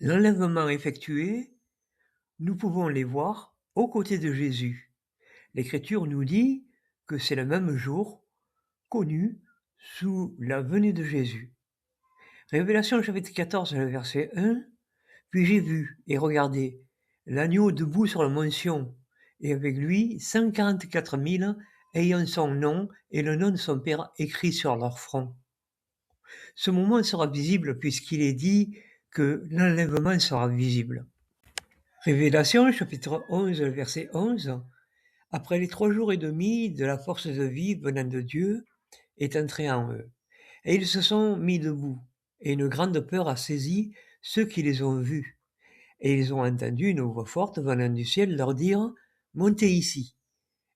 L'enlèvement effectué, nous pouvons les voir aux côtés de Jésus. L'Écriture nous dit que c'est le même jour connu sous la venue de Jésus. Révélation chapitre 14, le verset 1. Puis j'ai vu et regardé l'agneau debout sur le mont Sion, et avec lui 144 000 ayant son nom et le nom de son Père écrit sur leur front. Ce moment sera visible puisqu'il est dit que l'enlèvement sera visible. Révélation chapitre 11, verset 11. Après les 3 jours et demi de la force de vie venant de Dieu est entrée en eux. Et ils se sont mis debout, et une grande peur a saisi ceux qui les ont vus. Et ils ont entendu une voix forte venant du ciel leur dire « Montez ici ».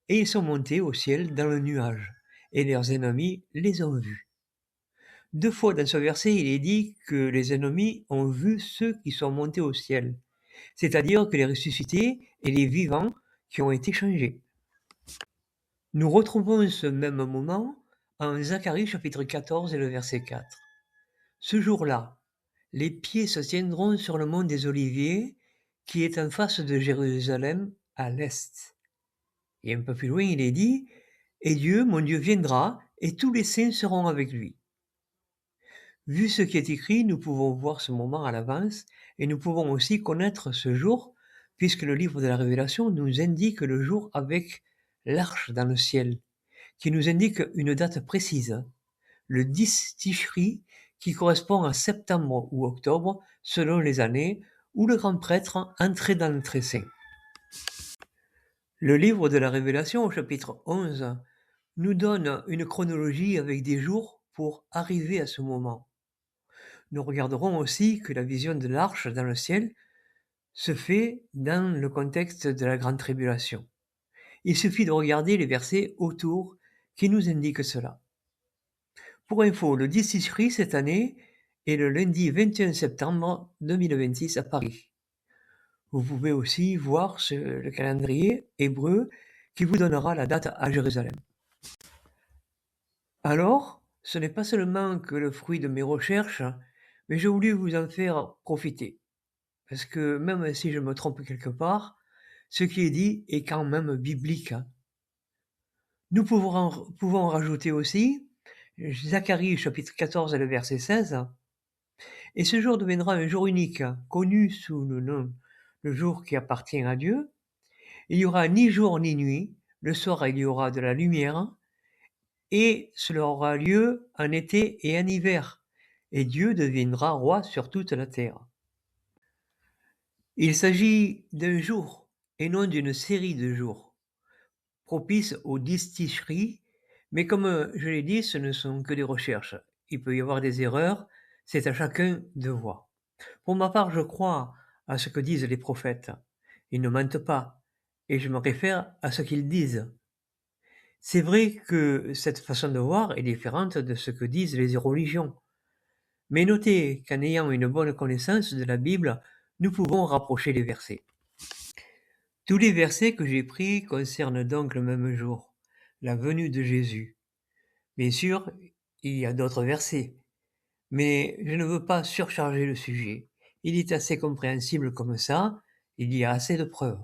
Et ils sont montés au ciel dans le nuage, et leurs ennemis les ont vus. 2 fois dans ce verset, il est dit que les ennemis ont vu ceux qui sont montés au ciel, c'est-à-dire que les ressuscités et les vivants qui ont été changés. Nous retrouvons ce même moment en Zacharie chapitre 14 et le verset 4. Ce jour-là, les pieds se tiendront sur le mont des Oliviers qui est en face de Jérusalem à l'est. Et un peu plus loin, il est dit « Et Dieu, mon Dieu, viendra et tous les saints seront avec lui ». Vu ce qui est écrit, nous pouvons voir ce moment à l'avance et nous pouvons aussi connaître ce jour puisque le livre de la Révélation nous indique le jour avec l'arche dans le ciel, qui nous indique une date précise, le 10 Tishri, qui correspond à septembre ou octobre, selon les années, où le grand prêtre entrait dans le très saint. Le livre de la Révélation, au chapitre 11, nous donne une chronologie avec des jours pour arriver à ce moment. Nous regarderons aussi que la vision de l'arche dans le ciel se fait dans le contexte de la grande tribulation. Il suffit de regarder les versets autour qui nous indiquent cela. Pour info, le 10 Tishri cette année est le lundi 21 septembre 2026 à Paris. Vous pouvez aussi voir le calendrier hébreu qui vous donnera la date à Jérusalem. Alors, ce n'est pas seulement que le fruit de mes recherches, mais j'ai voulu vous en faire profiter. Parce que même si je me trompe quelque part, ce qui est dit est quand même biblique. Nous pouvons rajouter aussi Zacharie chapitre 14 et le verset 16. Et ce jour deviendra un jour unique, connu sous le nom, le jour qui appartient à Dieu. Il n'y aura ni jour ni nuit, le soir il y aura de la lumière, et cela aura lieu en été et en hiver, et Dieu deviendra roi sur toute la terre. Il s'agit d'un jour, et non d'une série de jours, propice au 10 Tishri, mais comme je l'ai dit, ce ne sont que des recherches. Il peut y avoir des erreurs, c'est à chacun de voir. Pour ma part, je crois à ce que disent les prophètes. Ils ne mentent pas, et je me réfère à ce qu'ils disent. C'est vrai que cette façon de voir est différente de ce que disent les religions. Mais notez qu'en ayant une bonne connaissance de la Bible, nous pouvons rapprocher les versets. Tous les versets que j'ai pris concernent donc le même jour, la venue de Jésus. Bien sûr, il y a d'autres versets, mais je ne veux pas surcharger le sujet. Il est assez compréhensible comme ça, il y a assez de preuves.